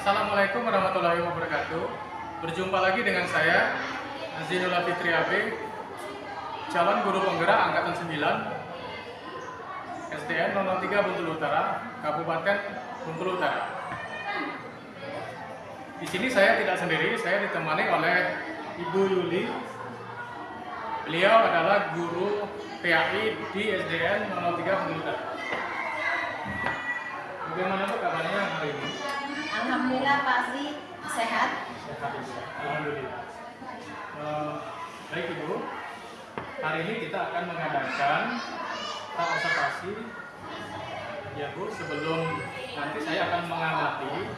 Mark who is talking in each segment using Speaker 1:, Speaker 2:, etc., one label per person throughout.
Speaker 1: Assalamualaikum warahmatullahi wabarakatuh. Berjumpa lagi dengan saya, Zinula Fitri AB, calon guru penggerak angkatan 9 SDN 003 Bengkulu Utara, Kabupaten Bengkulu Utara. Di sini saya tidak sendiri, saya ditemani oleh Ibu Yuli. Beliau adalah guru PAI di SDN 003 Bengkulu Utara. Bagaimana Bu kabarnya hari ini?
Speaker 2: Alhamdulillah Pak Zri, sehat.
Speaker 1: Sehat Ibu. Alhamdulillah. Baik Ibu, hari ini kita akan mengadakan observasi. Ya Bu, sebelum nanti saya akan mengamati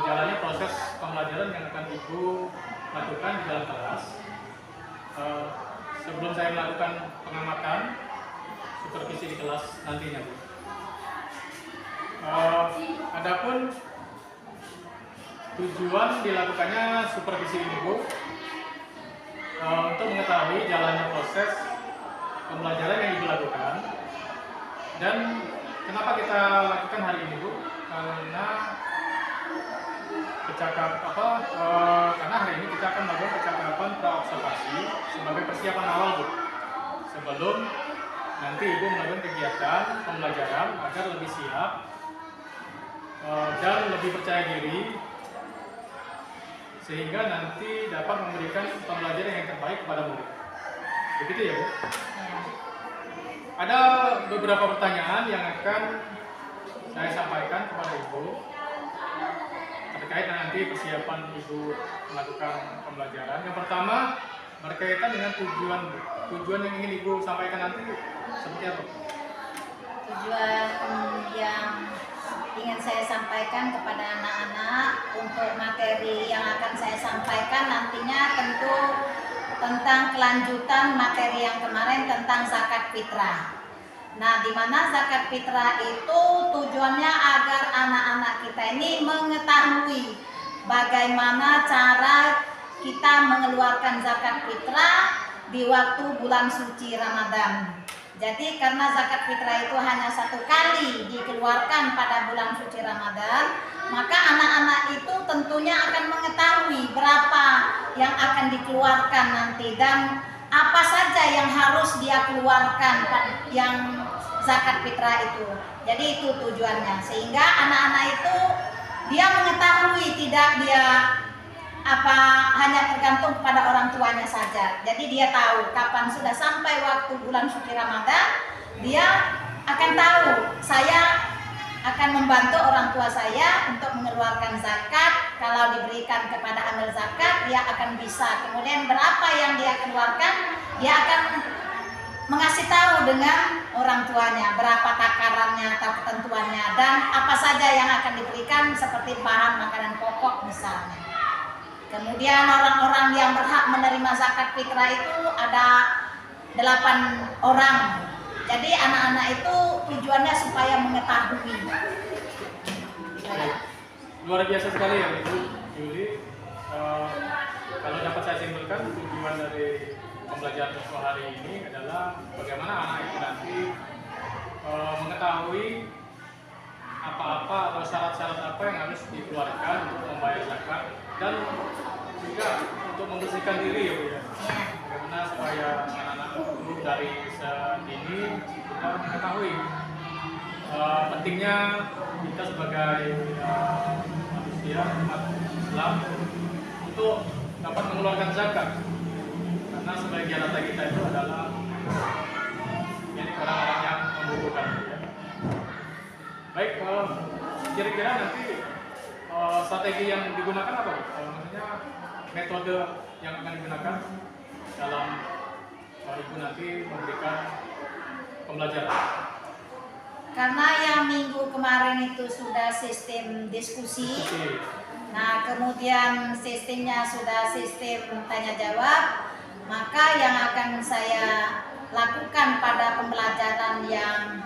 Speaker 1: jalannya proses pembelajaran yang akan Ibu lakukan di dalam kelas. Sebelum saya melakukan pengamatan supervisi di kelas nantinya Bu. Adapun tujuan dilakukannya supervisi ini Bu, untuk mengetahui jalannya proses pembelajaran yang Ibu lakukan. Dan kenapa kita lakukan hari ini Bu? Karena karena hari ini kita akan melakukan percakapan praobservasi sebagai persiapan awal Bu, sebelum nanti Ibu melakukan kegiatan pembelajaran agar lebih siap dan lebih percaya diri, sehingga nanti dapat memberikan pembelajaran yang terbaik kepada murid. Begitu ya Bu? Ada beberapa pertanyaan yang akan saya sampaikan kepada Ibu terkait nanti persiapan Ibu melakukan pembelajaran. Yang pertama berkaitan dengan tujuan yang ingin Ibu sampaikan nanti seperti apa?
Speaker 2: Tujuan yang ingin saya sampaikan kepada anak-anak untuk materi yang akan saya sampaikan nantinya tentu tentang kelanjutan materi yang kemarin tentang zakat fitrah. Nah, di mana zakat fitrah itu tujuannya agar anak-anak kita ini mengetahui bagaimana cara kita mengeluarkan zakat fitrah di waktu bulan suci Ramadan. Jadi karena zakat fitrah itu hanya satu kali dikeluarkan pada bulan suci Ramadan, maka anak-anak itu tentunya akan mengetahui berapa yang akan dikeluarkan nanti dan apa saja yang harus dia keluarkan yang zakat fitrah itu. Jadi itu tujuannya, sehingga anak-anak itu dia mengetahui, tidak dia hanya tergantung pada orang tuanya saja. Jadi dia tahu kapan sudah sampai waktu bulan suci Ramadan, dia akan tahu saya akan membantu orang tua saya untuk mengeluarkan zakat. Kalau diberikan kepada amil zakat, dia akan bisa. Kemudian berapa yang dia keluarkan, dia akan mengasih tahu dengan orang tuanya berapa takarannya atau ketentuannya dan apa saja yang akan diberikan seperti bahan makanan pokok misalnya. Kemudian orang-orang yang berhak menerima zakat fitrah itu ada 8 orang. Jadi anak-anak itu tujuannya supaya mengetahui.
Speaker 1: Luar biasa sekali ya Ibu Yuli. Kalau dapat saya simpulkan, tujuan dari pembelajaran virtual hari ini adalah bagaimana anak itu nanti mengetahui apa-apa atau syarat-syarat apa yang harus dikeluarkan untuk membayar zakat, dan juga untuk membersihkan diri ya Bu ya. Bagaimana supaya anak-anak itu dari sedini kita mengetahui pentingnya kita sebagai manusia umat Islam untuk dapat mengeluarkan zakat, karena sebagian harta kita itu adalah milik orang-orang yang membutuhkan ya. Baik, kira-kira nanti strategi yang digunakan apa? Maksudnya metode yang akan digunakan dalam Ibu nanti memberikan pembelajaran.
Speaker 2: Karena yang minggu kemarin itu sudah sistem diskusi. Nah, kemudian sistemnya sudah sistem tanya jawab, maka yang akan saya lakukan pada pembelajaran yang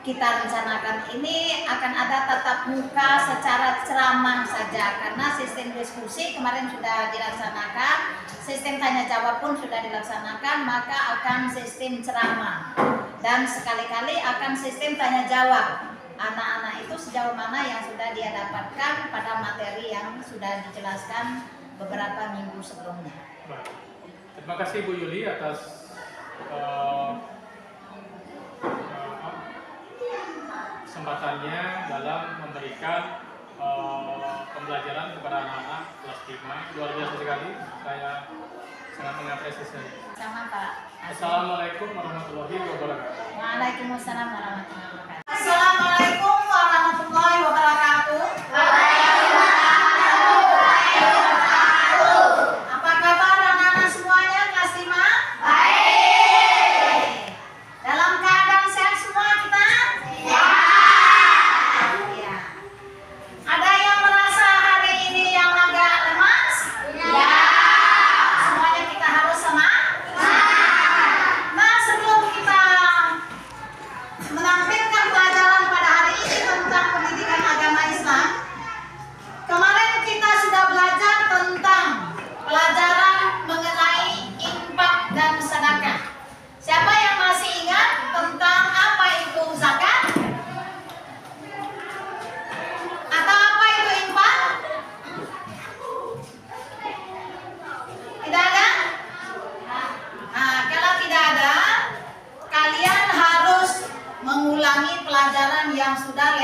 Speaker 2: kita rencanakan ini akan ada tatap muka secara ceramah saja, karena sistem diskusi kemarin sudah dilaksanakan, sistem tanya jawab pun sudah dilaksanakan, maka akan sistem ceramah dan sekali-kali akan sistem tanya jawab. anak-anak itu sejauh mana yang sudah dia dapatkan pada materi yang sudah dijelaskan beberapa minggu sebelumnya.
Speaker 1: Baik. Terima kasih Bu Yuli atas kesempatannya dalam memberikan pembelajaran kepada anak-anak kelas 5. Luar biasa sekali, saya sangat mengapresiasi.
Speaker 2: Sama Pak.
Speaker 1: Assalamualaikum warahmatullahi wabarakatuh.
Speaker 2: Waalaikumsalam warahmatullahi wabarakatuh. Assalamualaikum warahmatullahi wabarakatuh. Apa kabar anak-anak semuanya kelas 5? Baik. Dalam keadaan sehat semua kita? Ya. Ya. Ada yang merasa hari ini yang agak lemas? Ya. Semuanya kita harus semangat. Nah, sebelum kita menampilkan pelajaran pada hari ini tentang pendidikan agama Islam, kemarin kita sudah belajar tentang pelajaran mengenai infak dan sedekah. Siapa yang masih ingat tentang apa itu zakat? Atau apa itu infak? Tidak ada? Nah, kalau tidak ada, kalian harus mengulangi pelajaran yang sudah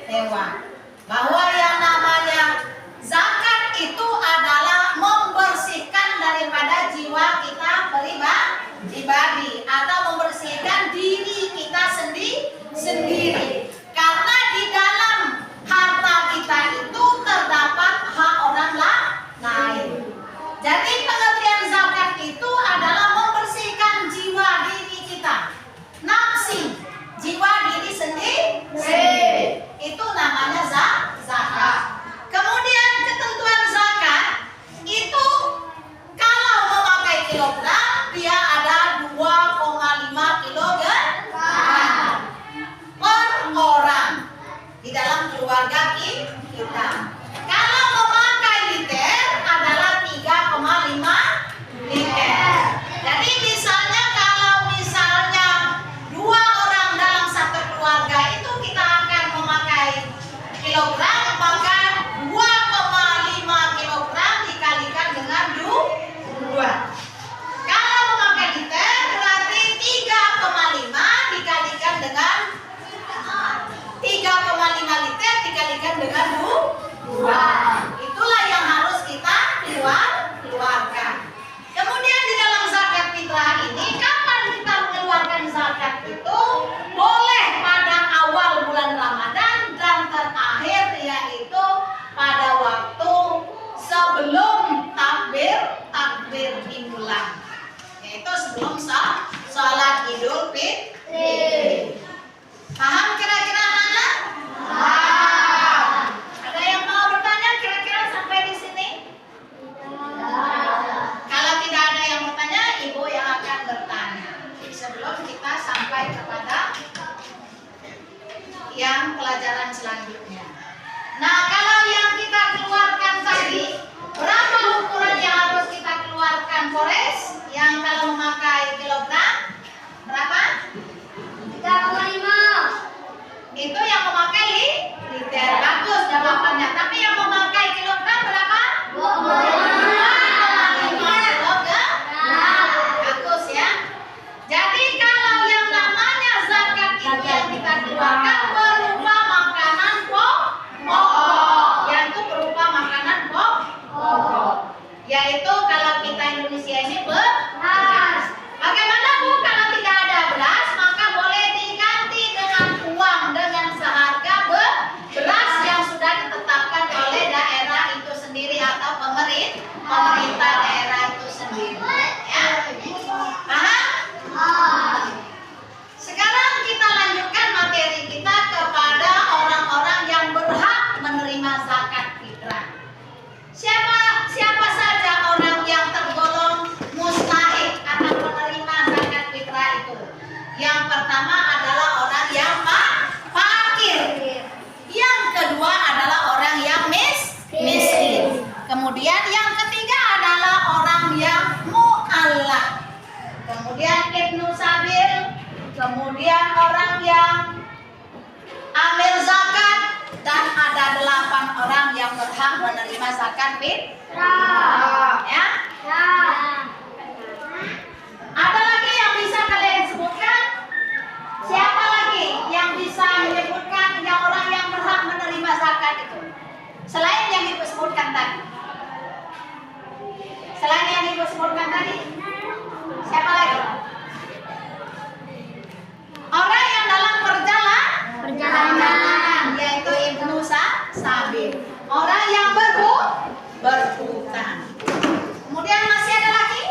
Speaker 2: lewat. Bahwa yang namanya zakat itu adalah membersihkan daripada jiwa kita pribadi atau membersihkan diri kita sendiri. Karena di dalam harta kita itu terdapat hak orang lain. Jadi pengertian zakat itu adalah membersihkan jiwa diri kita, nafsi, jiwa diri sendiri. Itu namanya zakat. Kemudian ketentuan zakat itu kalau memakai kilogram dia ada 2,5 kilogram per orang di dalam keluarga kita. Kalau memakai liter adalah 3,5 liter. Jadi kalau misalnya 2 orang dalam satu keluarga itu kita akan memakai kilogram, maka 2,5 kilogram dikalikan dengan 2. Kalau memakai liter berarti 3,5 dikalikan dengan 3,5 liter dikalikan dengan 2. Itulah yang harus kita keluarkan. Kemudian di dalam zakat fitrah ini, kapan kita mengeluarkan zakat itu? Boleh pada awal bulan Ramadan dan terakhir yaitu pada waktu sebelum takbir imlek, yaitu sebelum sholat Idul Fitri. Paham kira-kira anak-anak? Ada yang mau bertanya kira-kira sampai di sini? Kalau tidak ada yang bertanya, ibu yang akan bertanya sebelum kita sampai kepada yang pelajaran selanjutnya. Nah, kalau yang kita keluarkan tadi, berapa ukuran yang harus kita keluarkan, Forest? Yang kalau memakai kilogram berapa? 3,5. Itu yang memakai liter. Bagus jawabannya. Tapi yang memakai kilogram berapa? 2,5 kilogram. Bagus ya. Jadi kalau yang namanya zakat itu yang kita keluarkan berupa makanan pokok, yaitu berupa makanan pokok, yaitu kalau kita Indonesia ini beras. Bagaimana Bu kalau tidak ada beras? Maka boleh diganti dengan uang dengan seharga beras yang sudah ditetapkan oleh daerah itu sendiri atau pemerintah daerah itu sendiri. Ya. Paham? Sekarang kita lanjutkan materi kita kepada orang-orang yang berhak menerima zakat fitrah. Siapa saja orang yang tergolong mustahik akan menerima zakat fitrah itu? Yang pertama adalah orang yang fakir. Yang kedua adalah orang yang miskin. Kemudian yang ketiga adalah orang yang mu'allaf. Kemudian ibnu sabil, kemudian orang yang amil berhak menerima zakat fitrah. Ya. Ada lagi yang bisa kalian sebutkan? Siapa lagi yang bisa menyebutkan yang orang yang berhak menerima zakat itu? Selain yang ibu sebutkan tadi. Selain yang ibu sebutkan tadi. Siapa lagi? Orang yang dalam perjalanan, yaitu Ibnu Sabil. Orang yang berhutang. Kemudian masih ada lagi?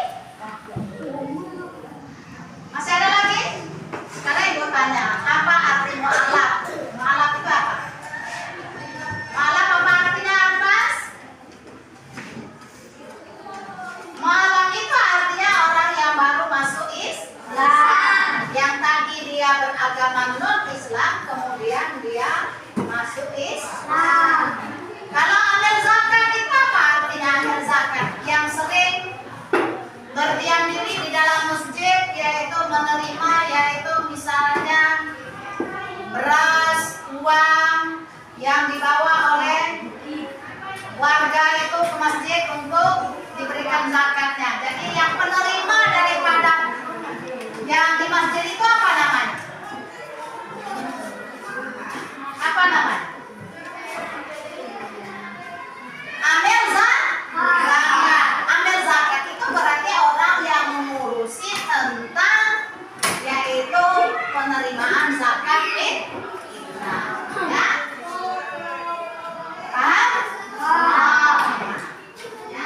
Speaker 2: Masih ada lagi? Sekarang ibu tanya, apa arti mu'alaf? Mu'alaf itu apa? Mu'alaf apa artinya, Abbas? Mu'alaf itu artinya orang yang baru masuk Islam, yang tadi dia beragama non-Islam, kemudian dia masuk Islam. Kalau amil zakat itu apa artinya amil zakat? Yang sering berdiam diri di dalam masjid, yaitu menerima, yaitu misalnya beras, uang yang dibawa oleh warga itu ke masjid untuk diberikan zakatnya. Jadi yang penerima daripada yang di masjid itu apa namanya? Apa namanya? Amil zakat. Amil zakat itu berarti orang yang mengurusi tentang yaitu penerimaan zakat fitrah. Ya? Paham? Ya.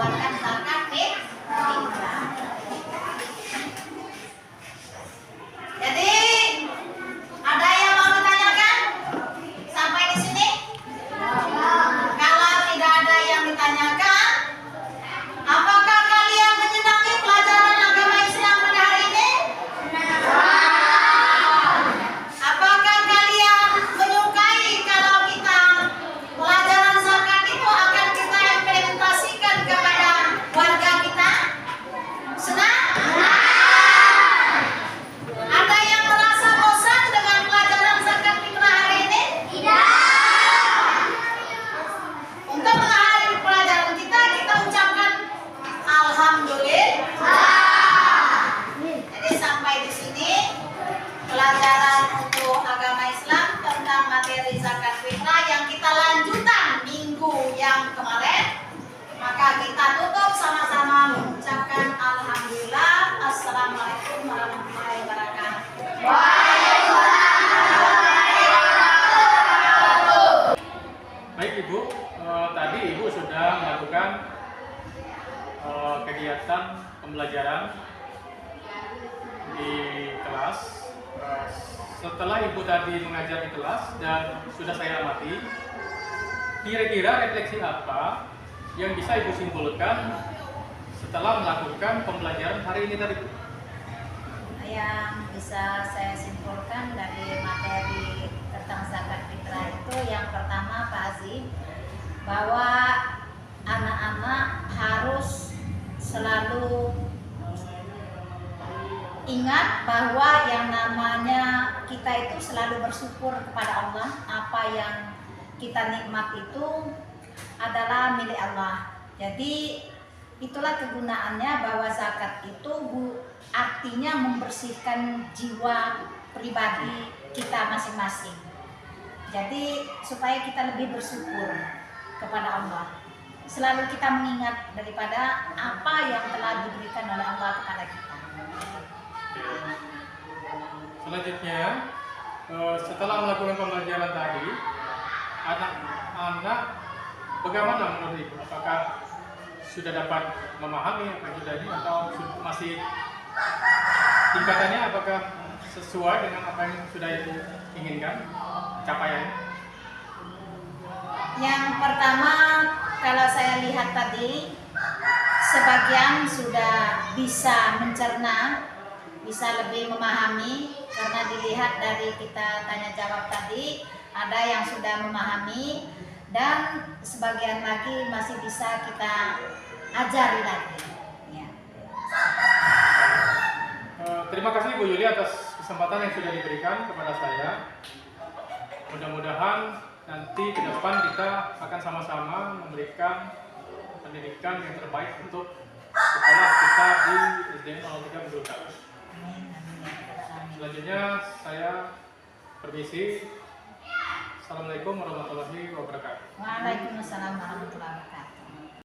Speaker 2: mengeluarkan zakat fitrah. Jadi ada yang mau ditanyakan sampai di sini? Kalau tidak ada yang ditanyakan, apakah kalian menyenangi pelajaran agama Islam pada hari ini? Apakah kalian menyukai kalau kita pelajaran zakat itu akan kita implementasikan kepada warga kita? Senang? Ada yang merasa bosan dengan pelajaran zakat fitrah hari ini? Untuk mengakhiri pelajaran kita ucapkan alhamdulillah. Jadi sampai di sini pelajaran untuk agama Islam tentang materi zakat fitrah yang kita lanjutkan minggu yang kemarin. Maka kita tutup sama-sama mengucapkan alhamdulillah. Assalamualaikum warahmatullahi wabarakatuh.
Speaker 1: Baik Ibu, tadi Ibu sudah melakukan kegiatan pembelajaran di kelas. Setelah Ibu tadi mengajar di kelas dan sudah saya amati, kira-kira refleksi apa yang bisa Ibu simpulkan setelah melakukan pembelajaran hari ini tadi?
Speaker 2: Yang bisa saya simpulkan dari materi tentang zakat fitrah itu yang pertama Pak Azim, bahwa anak-anak harus selalu ingat bahwa yang namanya kita itu selalu bersyukur kepada Allah. Apa yang kita nikmat itu adalah milik Allah. Jadi itulah kegunaannya, bahwa zakat itu artinya membersihkan jiwa pribadi kita masing-masing. Jadi supaya kita lebih bersyukur kepada Allah. Selalu kita mengingat daripada apa yang telah diberikan oleh Allah kepada kita.
Speaker 1: Selanjutnya, setelah melakukan pembelajaran tadi, anak-anak bagaimana menurut Ibu? Apakah sudah dapat memahami apa yang sudah ini atau masih tingkatannya apakah sesuai dengan apa yang sudah Ibu inginkan capaiannya?
Speaker 2: Yang pertama, kalau saya lihat tadi, sebagian sudah bisa mencerna, bisa lebih memahami, karena dilihat dari kita tanya jawab tadi, ada yang sudah memahami dan sebagian lagi masih bisa kita ajari lagi. Ya.
Speaker 1: Terima kasih Bu Yuli atas kesempatan yang sudah diberikan kepada saya. Mudah-mudahan nanti ke depan kita akan sama-sama memberikan pendidikan yang terbaik untuk sekolah kita di SDN 03 Bedugul. Selanjutnya saya permisi. Assalamualaikum warahmatullahi wabarakatuh.
Speaker 2: Waalaikumsalam warahmatullahi wabarakatuh.